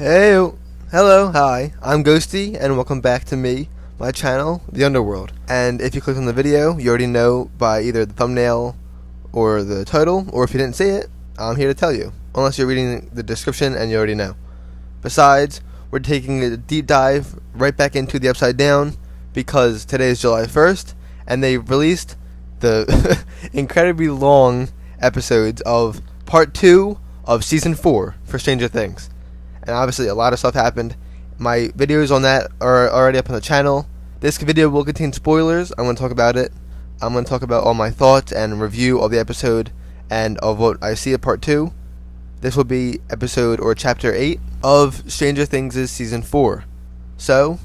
Hey, hello, hi, I'm Ghosty, and welcome back to my channel, The Underworld. And if you click on the video, you already know by either the thumbnail or the title, or if you didn't see it, I'm here to tell you, unless you're reading the description and you already know. Besides, we're taking a deep dive right back into the Upside Down, because today is July 1st, and they released the incredibly long episodes of Part 2 of Season 4 for Stranger Things. And obviously a lot of stuff happened. My videos on that are already up on the channel. This video will contain spoilers. I'm going to talk about it. I'm going to talk about all my thoughts and review of the episode and of what I see at part 2. This will be episode or chapter 8 of Stranger Things' season 4. So,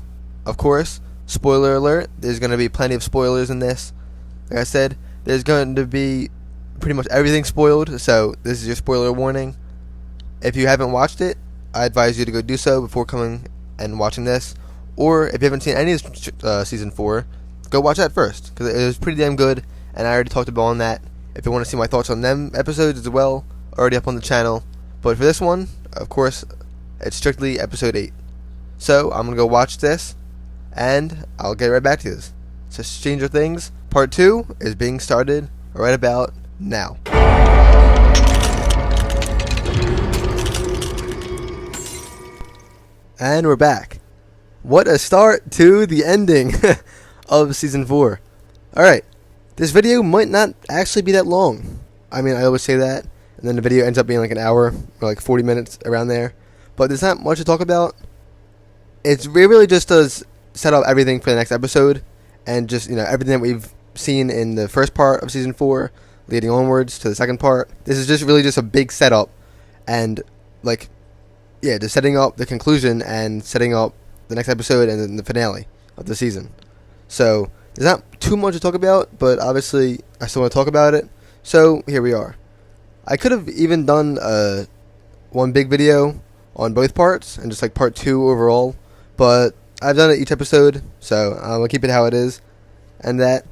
of course, spoiler alert, there's going to be plenty of spoilers in this. Like I said, there's going to be pretty much everything spoiled, so this is your spoiler warning. If you haven't watched it, I advise you to go do so before coming and watching this. Or if you haven't seen any of Season 4, go watch that first, because it was pretty damn good, and I already talked about on that. If you want to see my thoughts on them episodes as well, already up on the channel. But for this one, of course, it's strictly episode 8. So, I'm going to go watch this, and I'll get right back to this. So, Stranger Things, Part 2 is being started right about now. And we're back. What a start to the ending of Season 4. Alright, this video might not actually be that long. I mean, I always say that, and then the video ends up being like an hour, or like 40 minutes, around there. But there's not much to talk about. It really just does set up everything for the next episode, and just, everything that we've seen in the first part of Season 4, leading onwards to the second part. This is just really just a big setup, and, just setting up the conclusion and setting up the next episode and then the finale of the season. So, there's not too much to talk about, but obviously I still want to talk about it. So, here we are. I could have even done one big video on both parts, and just like part 2 overall, but I've done it each episode, so I'm going to keep it how it is. And that,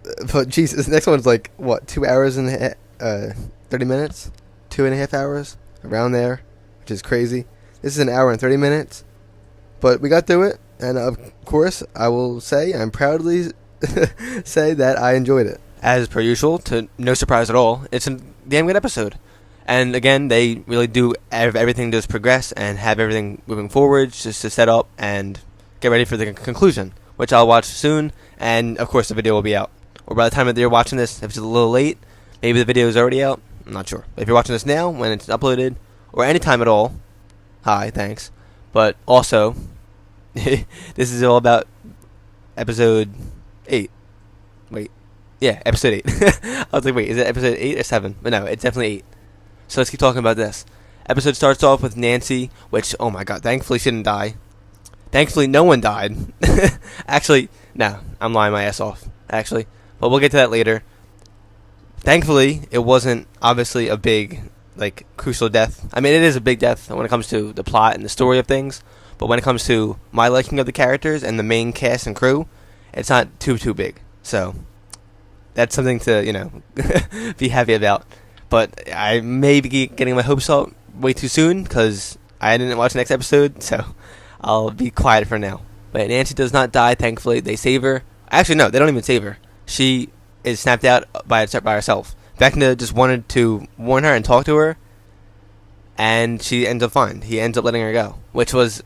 but jeez, this next one's like, 2 hours and 30 minutes? 2.5 hours? Around there. Which is crazy. This is an hour and 30 minutes, but we got through it, and of course, I will say, I'm proudly say that I enjoyed it. As per usual, to no surprise at all, it's a damn good episode. And again, they really do everything to progress and have everything moving forward, just to set up and get ready for the conclusion, which I'll watch soon, and of course the video will be out. Or by the time that you're watching this, if it's a little late, maybe the video is already out, I'm not sure. But if you're watching this now, when it's uploaded, or any time at all, hi, thanks. But also, this is all about episode 8. Wait, yeah, episode 8. I was like, wait, is it episode 8 or 7? But no, it's definitely 8. So let's keep talking about this. Episode starts off with Nancy, which, oh my god, thankfully she didn't die. Thankfully no one died. Actually, no, I'm lying my ass off, actually. But we'll get to that later. Thankfully, it wasn't obviously a big, crucial death. I mean, it is a big death when it comes to the plot and the story of things, but when it comes to my liking of the characters and the main cast and crew, it's not too big. So, that's something to, be happy about. But I may be getting my hopes up way too soon, because I didn't watch the next episode, so I'll be quiet for now. But Nancy does not die, thankfully. They save her. Actually, no, they don't even save her. She is snapped out by herself. Vecna just wanted to warn her and talk to her, and she ends up fine. He ends up letting her go, which was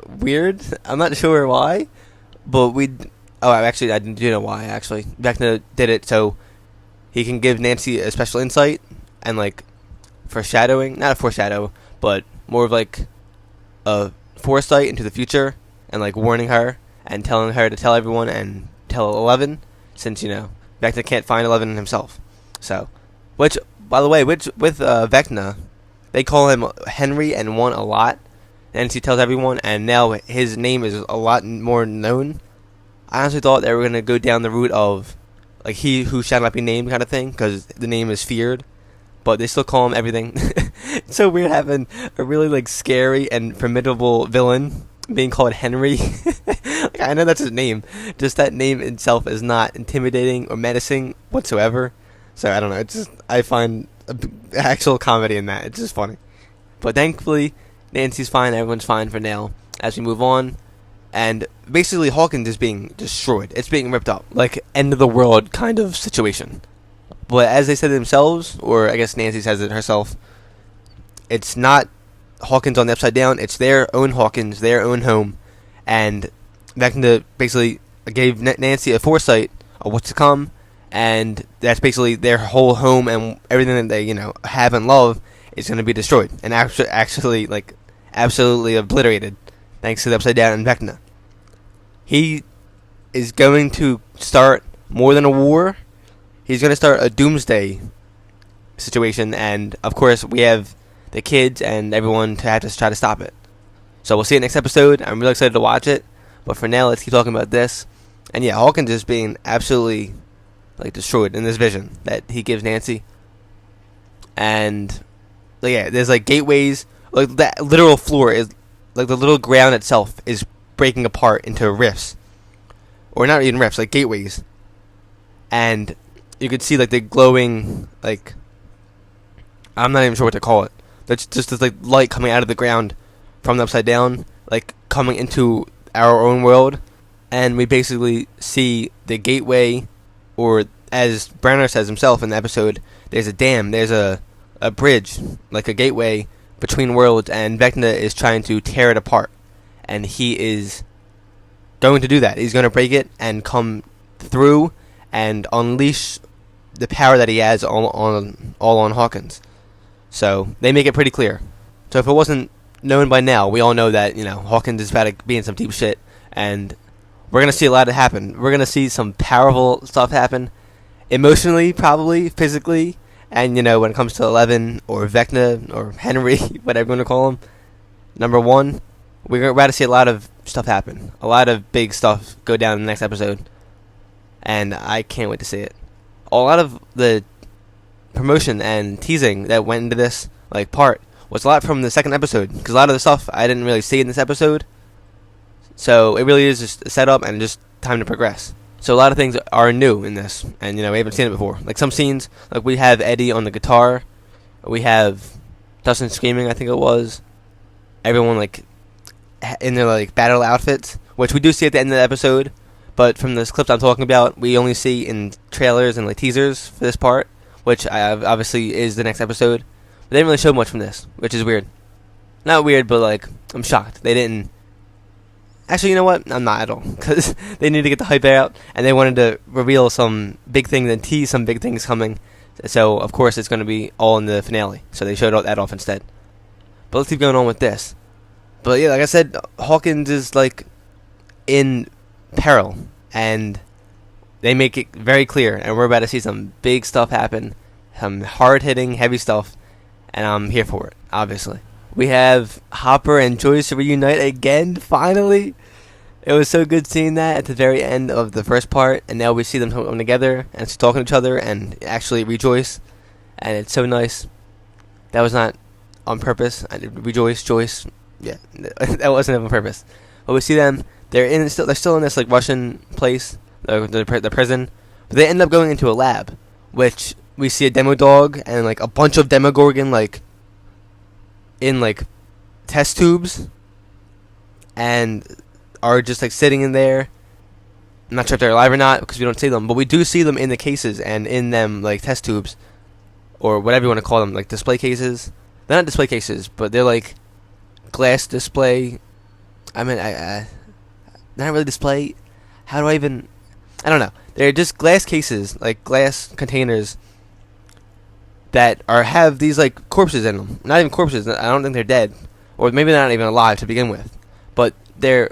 weird. I'm not sure why, but I do know why, actually. Vecna did it so he can give Nancy a special insight and, foreshadowing. Not a foreshadow, but more of, a foresight into the future and, warning her and telling her to tell everyone and tell Levin, since, Vecna can't find Levin himself. So, which, by the way, with Vecna, they call him Henry and One a lot, and he tells everyone, and now his name is a lot more known. I honestly thought they were going to go down the route of, he who shall not be named kind of thing, because the name is feared, but they still call him everything. It's so weird having a really, scary and formidable villain being called Henry. I know that's his name, just that name itself is not intimidating or menacing whatsoever. So, I don't know, I find actual comedy in that. It's just funny. But thankfully, Nancy's fine, everyone's fine for now as we move on. And basically Hawkins is being destroyed. It's being ripped up. Like, end of the world kind of situation. But as they said themselves, or I guess Nancy says it herself, it's not Hawkins on the Upside Down. It's their own Hawkins, their own home. And Vecna basically gave Nancy a foresight of what's to come. And that's basically their whole home and everything that they, have and love is going to be destroyed. And actually, like, absolutely obliterated. Thanks to the Upside Down and Vecna. He is going to start more than a war. He's going to start a doomsday situation. And, of course, we have the kids and everyone to have to try to stop it. So we'll see you next episode. I'm really excited to watch it. But for now, let's keep talking about this. And yeah, Hawkins is being absolutely, like, destroyed in this vision that he gives Nancy. And, like, yeah, there's, like, gateways. Like, that literal floor is, like, the little ground itself is breaking apart into rifts. Or not even rifts, like gateways. And you could see, like, the glowing, like, I'm not even sure what to call it. That's just this, like, light coming out of the ground from the Upside Down, like, coming into our own world. And we basically see the gateway, or as Browner says himself in the episode, there's a dam, there's a bridge, like a gateway between worlds, and Vecna is trying to tear it apart. And he is going to do that. He's going to break it and come through and unleash the power that he has all on Hawkins. So they make it pretty clear. So if it wasn't known by now, we all know that, Hawkins is about to be in some deep shit, and we're going to see a lot happen. We're going to see some powerful stuff happen, emotionally, probably, physically, and, when it comes to Levin or Vecna or Henry, whatever you want to call him, number one, we're about to see a lot of stuff happen. A lot of big stuff go down in the next episode, and I can't wait to see it. A lot of the promotion and teasing that went into this, like, part was a lot from the second episode, because a lot of the stuff I didn't really see in this episode. So it really is just a setup and just time to progress. So a lot of things are new in this, and we haven't seen it before. Like some scenes, like we have Eddie on the guitar, we have Dustin screaming, I think it was. Everyone like in their like battle outfits, which we do see at the end of the episode. But from this clips I'm talking about, we only see in trailers and like teasers for this part, which obviously is the next episode. But they didn't really show much from this, which is weird. Not weird, but like I'm shocked they didn't. Actually, you know what? I'm not at all, because they need to get the hype out, and they wanted to reveal some big things and tease some big things coming. So, of course, it's going to be all in the finale. So they showed that off instead. But let's keep going on with this. But yeah, like I said, Hawkins is like in peril, and they make it very clear, and we're about to see some big stuff happen, some hard-hitting, heavy stuff, and I'm here for it, obviously. We have Hopper and Joyce reunite again, finally. It was so good seeing that at the very end of the first part, and now we see them come together and talking to each other and actually rejoice, and it's so nice. That was not on purpose. I did rejoice, Joyce. Yeah, that wasn't on purpose. But we see them. They're still in this like Russian place, the prison, but they end up going into a lab, which we see a demo dog and like a bunch of Demogorgon like in like test tubes, and are just like sitting in there. I'm not sure if they're alive or not because we don't see them, but we do see them in the cases and in them like test tubes or whatever you want to call them, like display cases. They're not display cases, but they're like glass display. I mean, they're not really display. How do I even? I don't know. They're just glass cases, like glass containers that have these like corpses in them. Not even corpses. I don't think they're dead, or maybe they're not even alive to begin with. But they're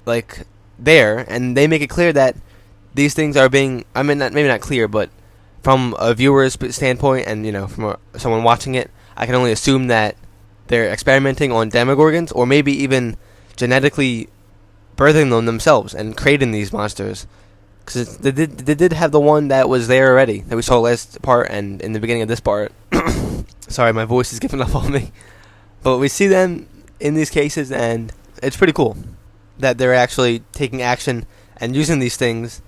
like there, and they make it clear that these things are being. I mean, maybe not clear, but from a viewer's standpoint, and from someone watching it, I can only assume that they're experimenting on Demogorgons, or maybe even genetically birthing them themselves and creating these monsters. Because they did have the one that was there already, that we saw last part and in the beginning of this part. Sorry, my voice is giving up on me. But we see them in these cases, and it's pretty cool that they're actually taking action and using these things.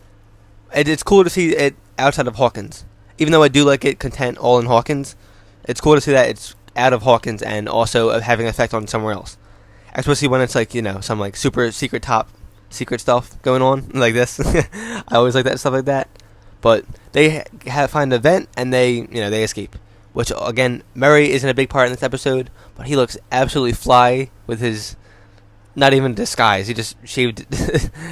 It's cool to see it outside of Hawkins. Even though I do like it content all in Hawkins, it's cool to see that it's out of Hawkins and also of having an effect on somewhere else. Especially when it's like, some like super secret stuff going on like this. I always like that stuff like that. But they find an event and they escape. Which again, Murray isn't a big part in this episode, but he looks absolutely fly with his not even disguise. He just shaved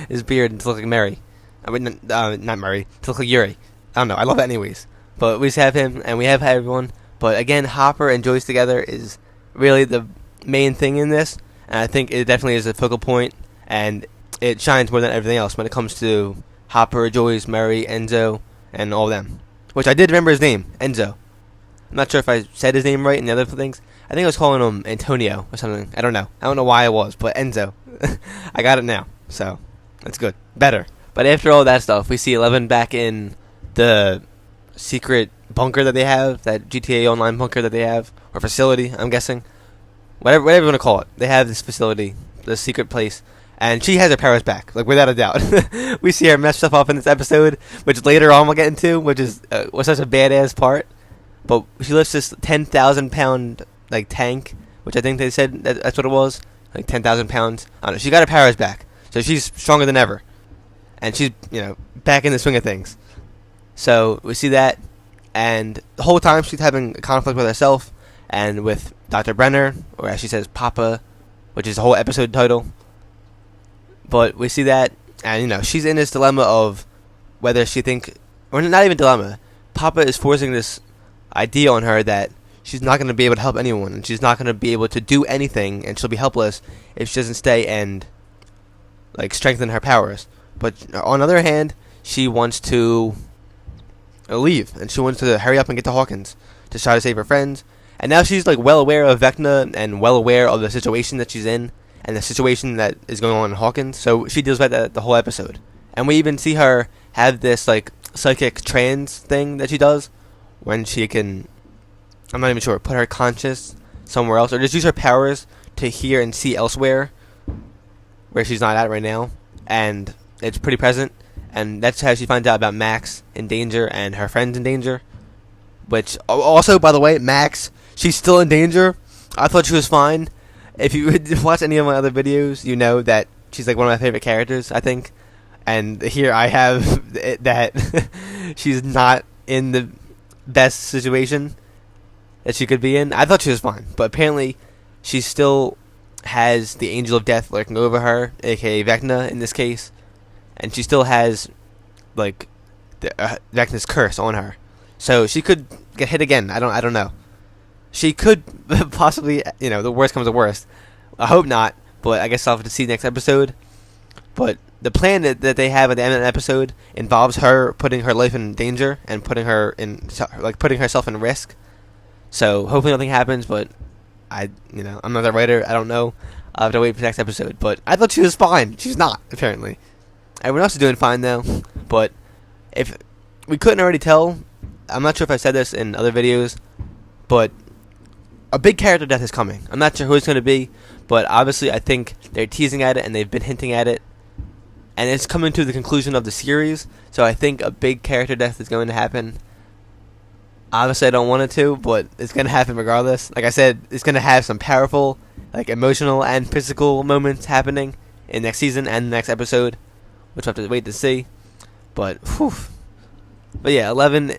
his beard to look like Murray. I mean, not Murray, to look like Yuri. I don't know. I love that anyways. But we just have him, and we have everyone. But again, Hopper and Joyce together is really the main thing in this, and I think it definitely is a focal point, and it shines more than everything else when it comes to Hopper, Joyce, Murray, Enzo, and all them. Which I did remember his name, Enzo. I'm not sure if I said his name right in the other things. I think I was calling him Antonio or something. I don't know. I don't know why I was, but Enzo. I got it now, so that's good. Better. But after all that stuff, we see Levin back in the secret bunker that they have, that GTA Online bunker that they have, or facility, I'm guessing. Whatever you want to call it. They have this facility, the secret place, and she has her powers back, like without a doubt. We see her mess stuff up in this episode, which later on we'll get into, which was such a badass part. But she lifts this 10,000 pound like tank, which I think they said that's what it was, like 10,000 pounds. I don't know. She got her powers back, so she's stronger than ever, and she's back in the swing of things. So we see that, and the whole time she's having a conflict with herself and with Dr. Brenner, or as she says, Papa, which is the whole episode title. But we see that, and she's in this dilemma of whether she or not even dilemma. Papa is forcing this idea on her that she's not going to be able to help anyone, and she's not going to be able to do anything, and she'll be helpless if she doesn't stay and like strengthen her powers. But on the other hand, she wants to leave, and she wants to hurry up and get to Hawkins to try to save her friends. And now she's like well aware of Vecna and well aware of the situation that she's in and the situation that is going on in Hawkins. So she deals with that the whole episode. And we even see her have this like psychic trance thing that she does when she can, I'm not even sure, put her conscious somewhere else or just use her powers to hear and see elsewhere where she's not at right now. And it's pretty present. And that's how she finds out about Max in danger and her friends in danger. Which, also, by the way, Max, she's still in danger. I thought she was fine. If you watch any of my other videos, you know that she's like one of my favorite characters, I think. And here I have that she's not in the best situation that she could be in. I thought she was fine. But apparently, she still has the Angel of Death lurking over her, a.k.a. Vecna in this case. And she still has, like, Vecna's curse on her. So she could get hit again. I don't know. She could possibly, the worst comes to worst. I hope not, but I guess I'll have to see next episode. But the plan that they have at the end of the episode involves her putting her life in danger and putting herself in risk. So hopefully nothing happens, but I'm not the writer. I don't know. I'll have to wait for the next episode. But I thought she was fine. She's not, apparently. Everyone else is doing fine, though. But if we couldn't already tell, I'm not sure if I said this in other videos, but a big character death is coming. I'm not sure who it's going to be, but obviously I think they're teasing at it and they've been hinting at it. And it's coming to the conclusion of the series, so I think a big character death is going to happen. Obviously I don't want it to, but it's going to happen regardless. Like I said, it's going to have some powerful, like emotional and physical moments happening in next season and the next episode, which we'll have to wait to see. But, whew. But yeah, 11,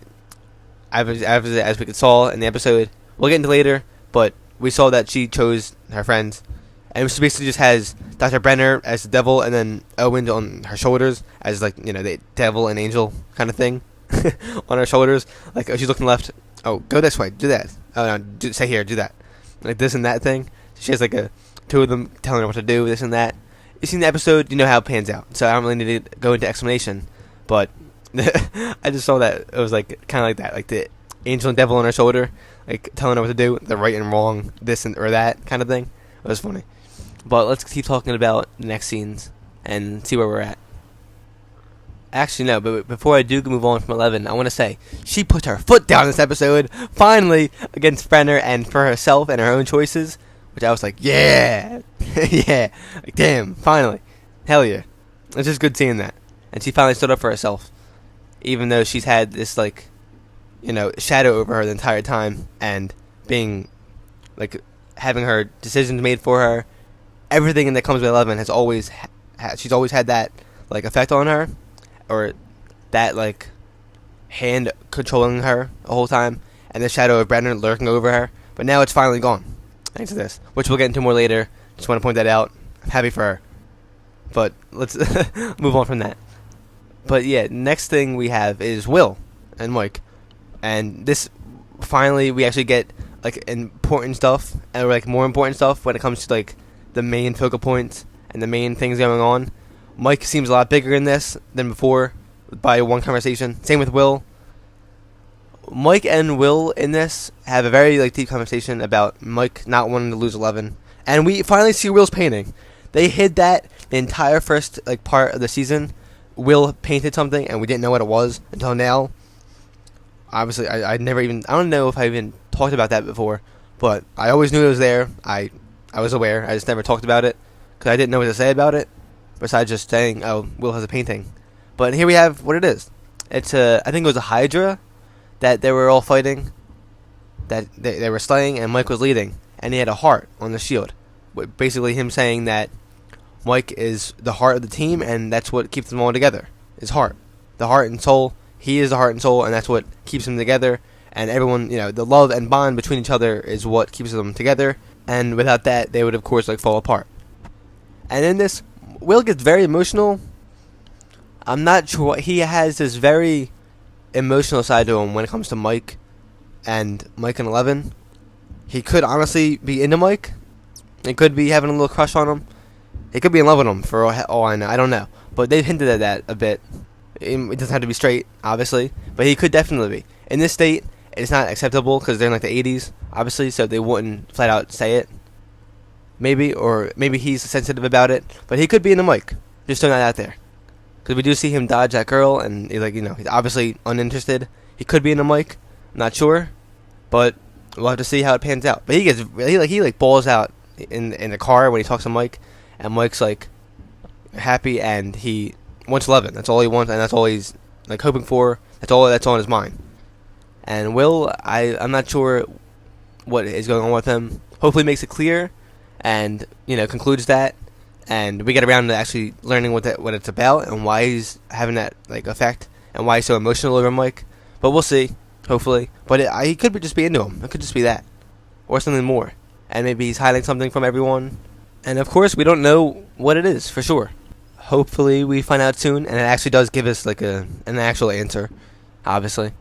as we saw in the episode, we'll get into later, but we saw that she chose her friends. And she basically just has Dr. Brenner as the devil and then Owen on her shoulders as, like, the devil and angel kind of thing on her shoulders. Like, she's looking left. Oh, go this way. Do that. Oh, no, stay here. Do that. Like this and that thing. She has, like, two of them telling her what to do, this and that. You've seen the episode, you know how it pans out. So I don't really need to go into explanation. But I just saw that it was like kind of like that, like the angel and devil on her shoulder, like telling her what to do, the right and wrong, this and or that kind of thing. It was funny. But let's keep talking about the next scenes and see where we're at. Actually, no, but before I do move on from 11, I want to say she put her foot down this episode, finally, against Brenner and for herself and her own choices, which I was like, yeah, yeah, like damn, finally, hell yeah. It's just good seeing that. And she finally stood up for herself, even though she's had this, like, shadow over her the entire time and being like having her decisions made for her. Everything that comes with 11 has always she's always had that like effect on her, or that like hand controlling her the whole time, and the shadow of Brenner lurking over her. But now it's finally gone, thanks to this, which we'll get into more later. Just want to point that out. I'm happy for her. But let's move on from that. But yeah, next thing we have is Will and Mike. And this, finally, we actually get like important stuff, and like more important stuff when it comes to like the main focal points and the main things going on. Mike seems a lot bigger in this than before by one conversation. Same with Will. Mike and Will in this have a very like deep conversation about Mike not wanting to lose 11. And we finally see Will's painting. They hid that the entire first like part of the season. Will painted something and we didn't know what it was until now. Obviously, I don't know if I even talked about that before, but I always knew it was there. I was aware. I just never talked about it because I didn't know what to say about it, besides just saying, oh, Will has a painting. But here we have what it is. It's I think it was a Hydra that they were all fighting, that they were slaying, and Mike was leading, and he had a heart on the shield. Basically him saying that Mike is the heart of the team, and that's what keeps them all together, is heart. The heart and soul. He is the heart and soul, and that's what keeps them together. And everyone, the love and bond between each other is what keeps them together. And without that, they would, of course, like fall apart. And in this, Will gets very emotional. I'm not sure. He has this very emotional side to him when it comes to Mike and 11. He could honestly be into Mike. He could be having a little crush on him. He could be in love with him for all I know. I don't know. But they've hinted at that a bit. It doesn't have to be straight, obviously. But he could definitely be. In this state, it's not acceptable because they're in like the 80s, obviously, so they wouldn't flat out say it. Maybe, or maybe he's sensitive about it. But he could be into Mike. Just throwing that out there. Because we do see him dodge that girl, and he's like, he's obviously uninterested. He could be into Mike. Not sure. But we'll have to see how it pans out. But he balls out in the car when he talks to Mike. And Mike's like happy, and he wants Levin. That's all he wants, and that's all he's like hoping for. That's all that's on his mind. And Will, I'm not sure what is going on with him. Hopefully makes it clear, and concludes that, and we get around to actually learning what it's about and why he's having that like effect and why he's so emotional over Mike. But we'll see, hopefully. But he could just be into him. It could just be that, or something more, and maybe he's hiding something from everyone. And of course, we don't know what it is for sure. Hopefully, we find out soon, and it actually does give us like an actual answer, obviously.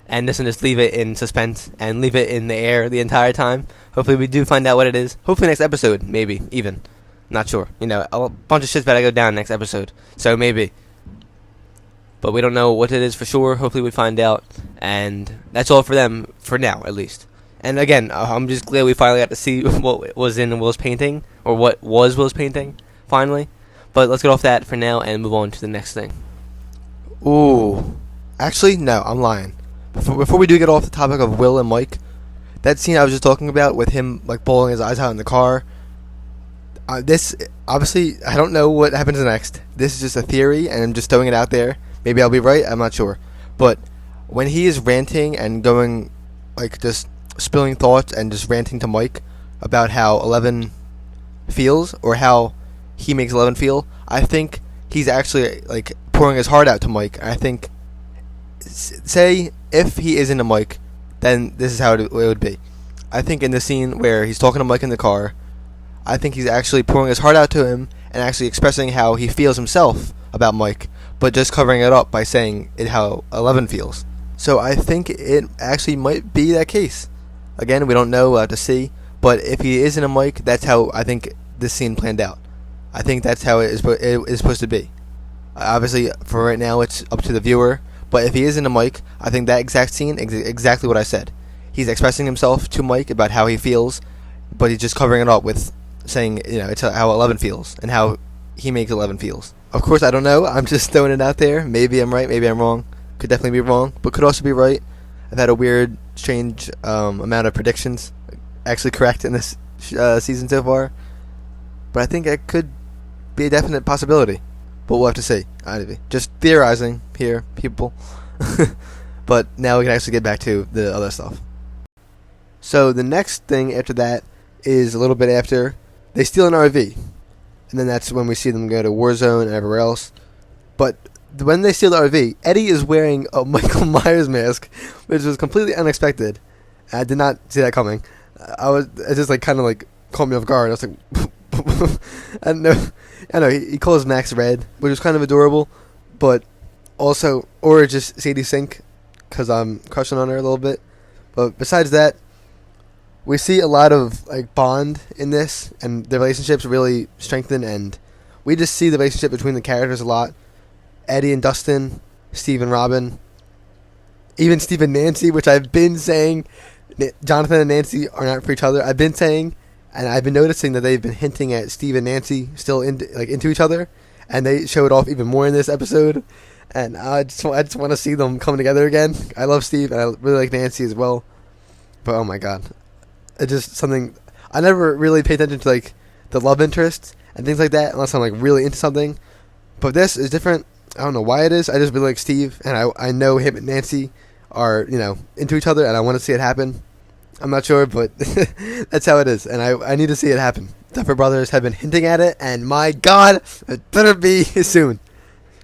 And doesn't just leave it in suspense and leave it in the air the entire time. Hopefully, we do find out what it is. Hopefully, next episode, maybe even. Not sure. A bunch of shit's about to go down next episode, so maybe. But we don't know what it is for sure. Hopefully, we find out, and that's all for them for now, at least. And again, I'm just glad we finally got to see what was in Will's painting, or what was Will's painting, finally. But let's get off that for now and move on to the next thing. Ooh. Actually, no, I'm lying. Before we do get off the topic of Will and Mike, that scene I was just talking about with him like bawling his eyes out in the car, this, obviously, I don't know what happens next. This is just a theory, and I'm just throwing it out there. Maybe I'll be right, I'm not sure. But when he is ranting and going, like, just spilling thoughts and just ranting to Mike about how 11 feels, or how he makes 11 feel, I think he's actually like pouring his heart out to Mike. I think, say if he is into Mike, then this is how it would be. I think in the scene where he's talking to Mike in the car, I think he's actually pouring his heart out to him and actually expressing how he feels himself about Mike, but just covering it up by saying it how 11 feels. So I think it actually might be that case. Again, we don't know, we'll have to see. But if he is in a Mike, that's how I think this scene planned out. I think that's how it is supposed to be. Obviously, for right now, it's up to the viewer. But if he is in a Mike, I think that exact scene, exactly what I said. He's expressing himself to Mike about how he feels, but he's just covering it up with saying, it's how 11 feels and how he makes 11 feels. Of course, I don't know. I'm just throwing it out there. Maybe I'm right, maybe I'm wrong. Could definitely be wrong, but could also be right. I've had a weird, strange amount of predictions actually correct in this season so far. But I think it could be a definite possibility. But we'll have to see. Just theorizing here, people. But now we can actually get back to the other stuff. So the next thing after that is a little bit after they steal an RV, and then that's when we see them go to Warzone and everywhere else. But when they steal the RV, Eddie is wearing a Michael Myers mask, which was completely unexpected. I did not see that coming. It just like kind of like caught me off guard. I was like, I know. He calls Max Red, which was kind of adorable, but also, or just Sadie Sink, because I'm crushing on her a little bit. But besides that, we see a lot of like bond in this, and the relationships really strengthen, and we just see the relationship between the characters a lot. Eddie and Dustin, Steve and Robin, even Steve and Nancy, which I've been saying, Jonathan and Nancy are not for each other. I've been saying, and I've been noticing that they've been hinting at Steve and Nancy still into each other, and they show it off even more in this episode. And I just want to see them come together again. I love Steve, and I really like Nancy as well. But oh my god, it's just something I never really pay attention to, like the love interests and things like that, unless I'm like really into something. But this is different. I don't know why it is. I just really like Steve, and I know him and Nancy are into each other, and I want to see it happen. I'm not sure, but that's how it is, and I need to see it happen. Duffer Brothers have been hinting at it, and my god, it better be soon.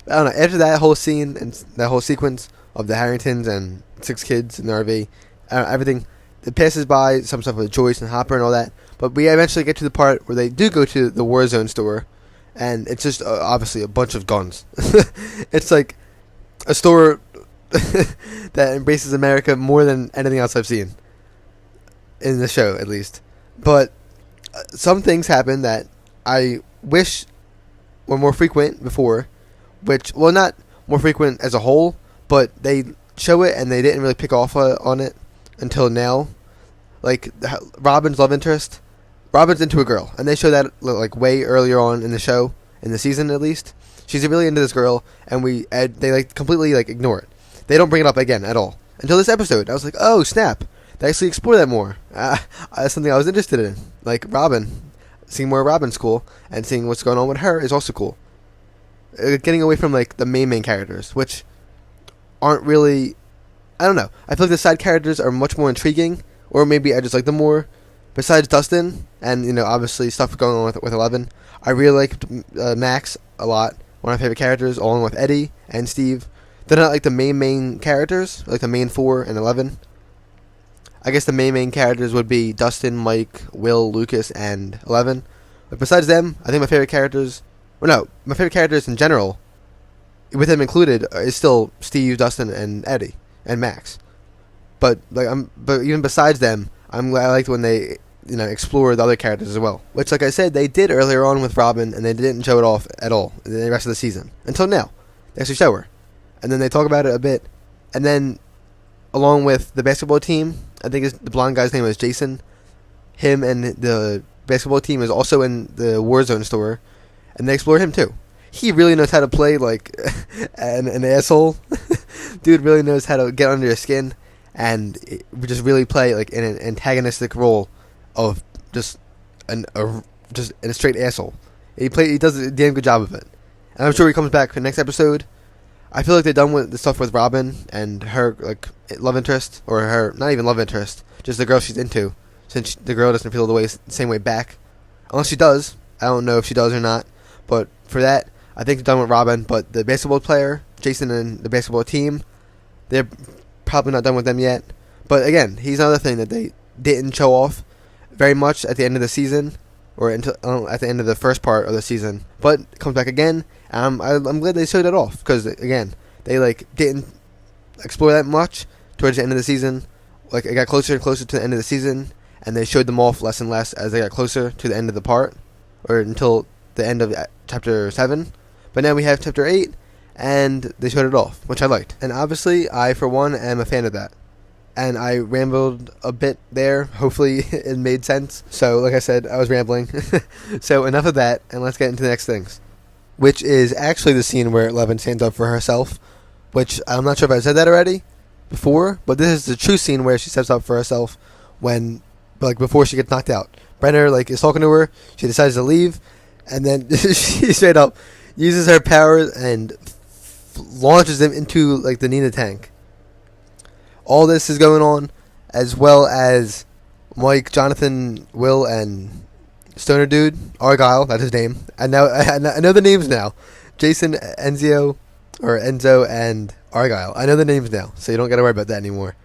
I don't know. After that whole scene and that whole sequence of the Harringtons and 6 kids in the RV, everything, it passes by, some stuff with Joyce and Hopper and all that, but we eventually get to the part where they do go to the Warzone store, and it's just obviously a bunch of guns. It's like a store that embraces America more than anything else I've seen in the show, at least. But some things happen that I wish were more frequent before, which, well, not more frequent as a whole, but they show it and they didn't really pick off on it until now. Like Robin's love interest, Robin's into a girl, and they show that like way earlier on in the show, in the season at least. She's really into this girl, and they like completely like ignore it. They don't bring it up again at all until this episode. I was like, oh snap! They actually explore that more. That's something I was interested in. Like Robin, seeing more of Robin's cool, and seeing what's going on with her is also cool. Getting away from like the main characters, which aren't really, I don't know. I feel like the side characters are much more intriguing, or maybe I just like them more. Besides Dustin, and obviously stuff going on with Levin, I really liked Max a lot. One of my favorite characters, along with Eddie and Steve. They're not like the main characters, like the main 4 and 11. I guess the main characters would be Dustin, Mike, Will, Lucas, and 11. But besides them, I think my favorite characters, my favorite characters in general, with them included, is still Steve, Dustin, and Eddie, and Max. But even besides them, I liked when they explore the other characters as well. Which, like I said, they did earlier on with Robin, and they didn't show it off at all in the rest of the season until now. They actually show her, and then they talk about it a bit, and then along with the basketball team, I think the blonde guy's name was Jason. Him and the basketball team is also in the Warzone store, and they explore him too. He really knows how to play like an asshole. Dude really knows how to get under your skin and just really play like in an antagonistic role of just a straight asshole. He does a damn good job of it, and I'm sure he comes back for the next episode. I feel like they're done with the stuff with Robin and her like love interest, or her not even love interest, just the girl she's into. Since the girl doesn't feel the same way back, unless she does. I don't know if she does or not. But for that, I think they're done with Robin. But the basketball player, Jason, and the basketball team, they're probably not done with them yet. But again, he's another thing that they didn't show off very much at the end of the season, or at the end of the first part of the season. But comes back again. I'm glad they showed it off, because again, they like didn't explore that much towards the end of the season. Like it got closer and closer to the end of the season, and they showed them off less and less as they got closer to the end of the part, or until the end of chapter 7. But now we have chapter 8, and they showed it off, which I liked. And obviously, I for one am a fan of that. And I rambled a bit there. Hopefully it made sense. So like I said, I was rambling. So enough of that, and let's get into the next things, which is actually the scene where Levin stands up for herself, which I'm not sure if I said that already before, but this is the true scene where she steps up for herself before she gets knocked out. Brenner is talking to her. She decides to leave, and then she straight up uses her powers and launches them into the Nina tank. All this is going on, as well as Mike, Jonathan, Will, and Stoner Dude, Argyle, that's his name. I know the names now. Jason, Enzo, and Argyle. I know the names now, so you don't got to worry about that anymore.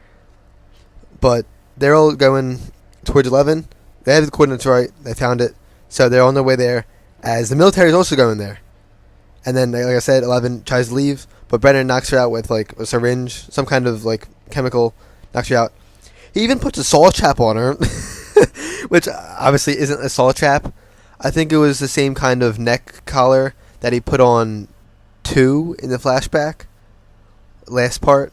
But they're all going towards Levin. They have the coordinates right. They found it. So they're on their way there, as the military is also going there. And then, like I said, 11 tries to leave, but Brennan knocks her out with, like, a syringe, some kind of, like, chemical, knocks her out. He even puts a saw trap on her, which obviously isn't a saw trap. I think it was the same kind of neck collar that he put on 2 in the flashback, last part,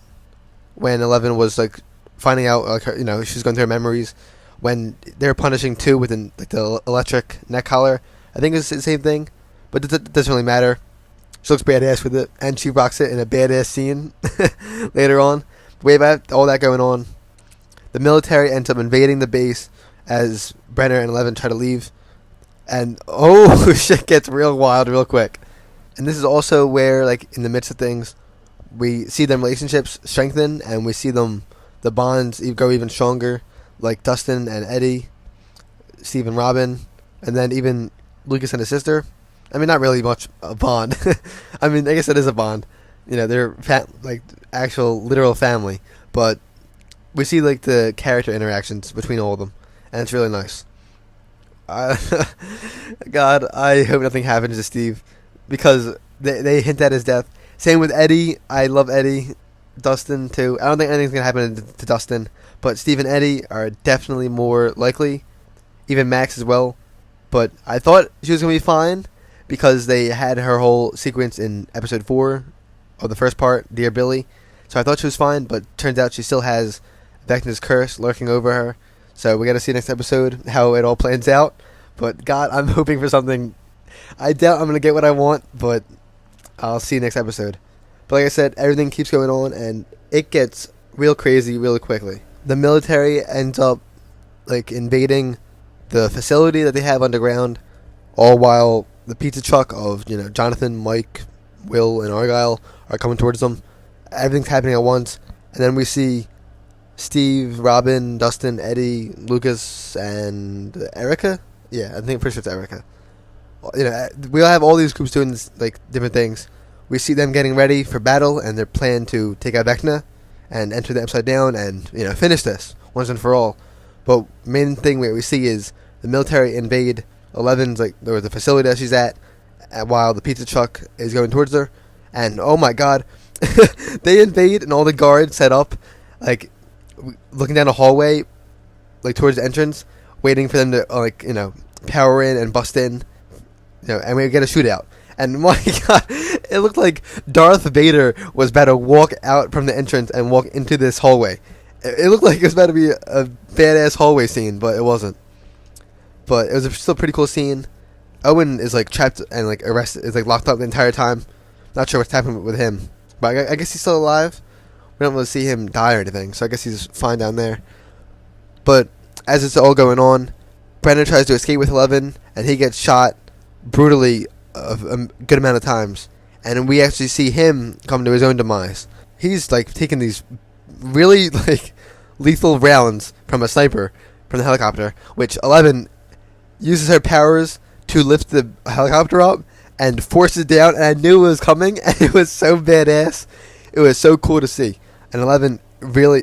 when 11 was, like, finding out, like, her, she was going through her memories, when they were punishing 2 with like, the electric neck collar. I think it's the same thing, but it doesn't really matter. She looks badass with it, and she rocks it in a badass scene later on. We have all that going on. The military ends up invading the base as Brenner and 11 try to leave. And, shit gets real wild real quick. And this is also where, like, in the midst of things, we see them relationships strengthen, and we see the bonds go even stronger, like Dustin and Eddie, Steve and Robin, and then even Lucas and his sister. I mean, not really much a bond. I mean, I guess it is a bond. They're like actual literal family, but we see like the character interactions between all of them, and it's really nice. God, I hope nothing happens to Steve, because they hint at his death. Same with Eddie. I love Eddie. Dustin too. I don't think anything's gonna happen to Dustin, but Steve and Eddie are definitely more likely. Even Max as well. But I thought she was gonna be fine, because they had her whole sequence in episode 4 of the first part, Dear Billy. So I thought she was fine, but turns out she still has Vecna's curse lurking over her. So we got to see next episode how it all plans out. But God, I'm hoping for something. I doubt I'm going to get what I want, but I'll see next episode. But like I said, everything keeps going on, and it gets real crazy really quickly. The military ends up like invading the facility that they have underground, all while the pizza truck of Jonathan, Mike, Will, and Argyle are coming towards them. Everything's happening at once, and then we see Steve, Robin, Dustin, Eddie, Lucas, and Erica. Yeah, I think I'm pretty sure it's Erica. We all have all these groups doing this, like different things. We see them getting ready for battle, and their plan to take out Vecna and enter the Upside Down and finish this once and for all. But main thing we see is the military invade 11's the facility that she's at, while the pizza truck is going towards her, and oh my God, they invade, and all the guards set up, like looking down a hallway, like towards the entrance, waiting for them to power in and bust in, and we get a shootout. And my God, it looked like Darth Vader was about to walk out from the entrance and walk into this hallway. It looked like it was about to be a badass hallway scene, but it wasn't. But it was still a pretty cool scene. Owen is trapped and arrested, is locked up the entire time. Not sure what's happening with him, but I guess he's still alive. We don't really see him die or anything, so I guess he's fine down there. But as it's all going on, Brennan tries to escape with 11, and he gets shot brutally a good amount of times. And we actually see him come to his own demise. He's taking these really lethal rounds from a sniper from the helicopter, which 11 uses her powers to lift the helicopter up and force it down, and I knew it was coming, and it was so badass. It was so cool to see. And 11 really,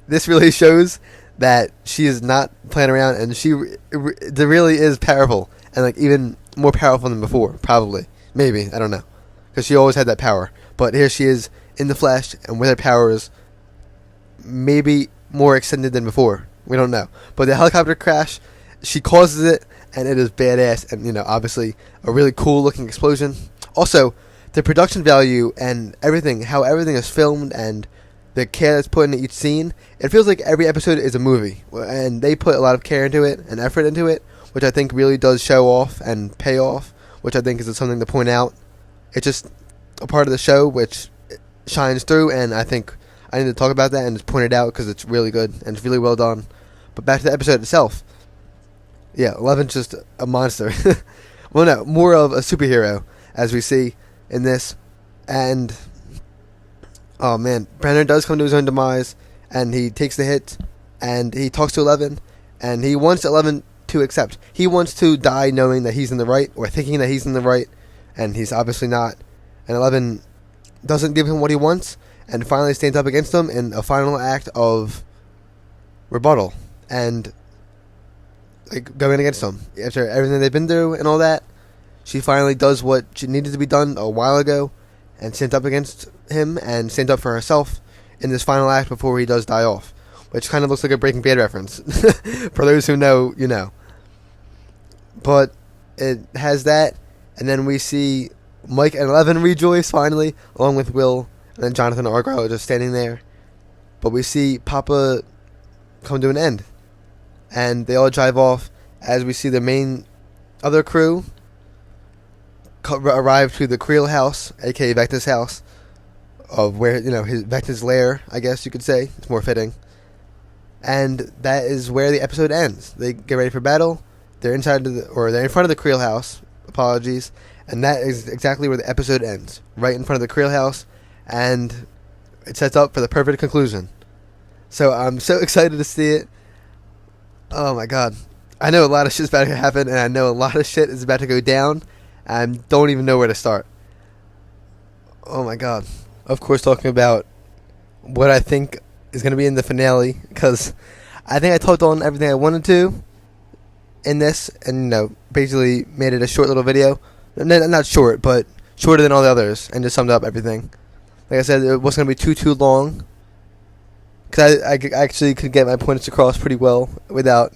this really shows that she is not playing around, and she really is powerful, and even more powerful than before, probably. Maybe, I don't know, because she always had that power. But here she is in the flesh, and with her powers, maybe more extended than before. We don't know. But the helicopter crash, she causes it, and it is badass, and obviously a really cool looking explosion. Also, the production value and everything, how everything is filmed, and the care that's put into each scene, it feels like every episode is a movie, and they put a lot of care into it and effort into it, which I think really does show off and pay off, which I think is something to point out. It's just a part of the show which shines through, and I think I need to talk about that and just point it out because it's really good and it's really well done. But back to the episode itself. Yeah, Levin's just a monster. Well, no, more of a superhero, as we see in this. And, oh man, Brenner does come to his own demise, and he takes the hit, and he talks to 11, and he wants Eleven to accept. He wants to die knowing that he's in the right, or thinking that he's in the right, and he's obviously not. And Eleven doesn't give him what he wants, and finally stands up against him in a final act of rebuttal and like going against him after everything they've been through and all that. She finally does what she needed to be done a while ago, and stands up against him and stands up for herself in this final act before he does die off, which kind of looks like a Breaking Bad reference. For those who know, you know. But it has that, and then we see Mike and Levin rejoice finally, along with Will, and then Jonathan and Argyle are just standing there. But we see Papa come to an end, and they all drive off as we see the main other crew arrive to the Creel house, aka Vecna's house, of where, you know, his Vecna's lair, I guess you could say. It's more fitting. And that is where the episode ends. They get ready for battle. They're they're in front of the Creel house. Apologies. And that is exactly where the episode ends. Right in front of the Creel house. And it sets up for the perfect conclusion. So I'm so excited to see it. Oh my god. I know a lot of shit's about to happen, and I know a lot of shit is about to go down. I don't even know where to start. Oh my god. Of course, talking about what I think is going to be in the finale, because I think I talked on everything I wanted to in this, and, you know, basically made it a short little video. Not short, but shorter than all the others, and just summed up everything. Like I said, it wasn't going to be too long, because I actually could get my points across pretty well without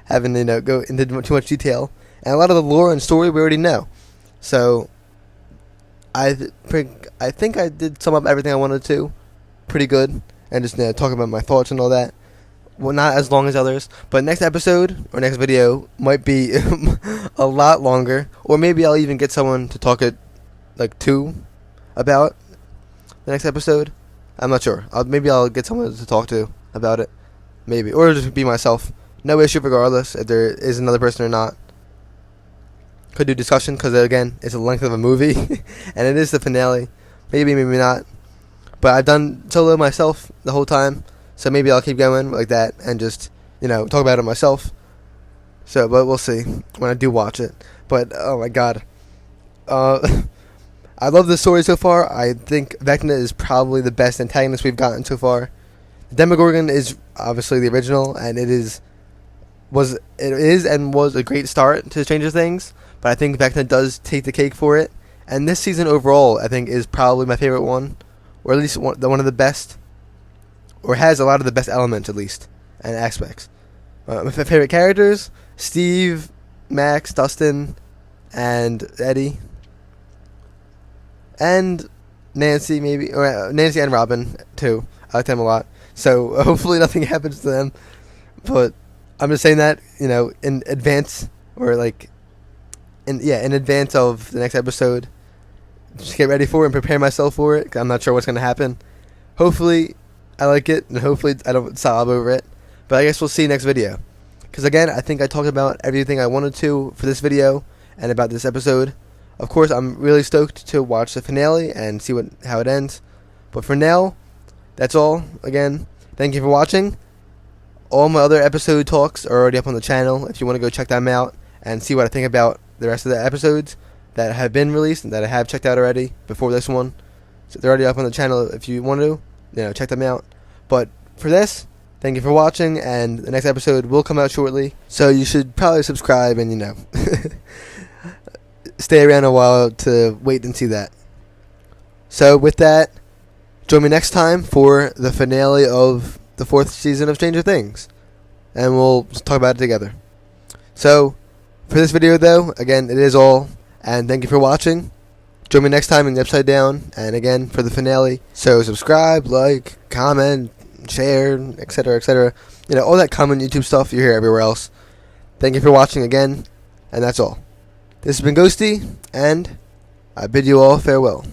having to, you know, go into too much detail. And a lot of the lore and story we already know. So I think I did sum up everything I wanted to pretty good, and just, you know, talk about my thoughts and all that. Well, not as long as others, but next episode or next video might be a lot longer, or maybe I'll even get someone to talk it to about the next episode. I'm not sure. Maybe I'll get someone to talk to about it, maybe, or just be myself. No issue regardless if there is another person or not. Could do discussion, because again, it's the length of a movie and it is the finale. Maybe not, but I've done solo myself the whole time, so maybe I'll keep going like that and just, you know, talk about it myself. So, but we'll see when I do watch it. But oh my god, I love the story so far. I think Vecna is probably the best antagonist we've gotten so far. The Demogorgon is obviously the original, and it was a great start to Stranger Things. But I think Vecna does take the cake for it. And this season overall, I think, is probably my favorite one. Or at least one of the best. Or has a lot of the best elements, at least. And aspects. My favorite characters: Steve, Max, Dustin, and Eddie. And Nancy, maybe. Or Nancy and Robin, too. I like them a lot. So hopefully nothing happens to them. But I'm just saying that, you know, in advance. Or in advance of the next episode, just get ready for it and prepare myself for it, 'cause I'm not sure what's going to happen. Hopefully I like it, and hopefully I don't sob over it, but I guess we'll see next video, because again, I think I talked about everything I wanted to for this video and about this episode. Of course, I'm really stoked to watch the finale and see how it ends, but for now, that's all. Again, thank you for watching. All my other episode talks are already up on the channel if you want to go check them out and see what I think about the rest of the episodes that have been released and that I have checked out already before this one. So they're already up on the channel if you want to, you know, check them out. But for this, thank you for watching, and the next episode will come out shortly. So you should probably subscribe and, you know, stay around a while to wait and see that. So with that, join me next time for the finale of the 4th season of Stranger Things, and we'll talk about it together. So for this video, though, again, it is all, and thank you for watching. Join me next time in the Upside Down, and again, for the finale. So subscribe, like, comment, share, etc., etc. You know, all that common YouTube stuff you hear everywhere else. Thank you for watching again, and that's all. This has been Ghosty, and I bid you all farewell.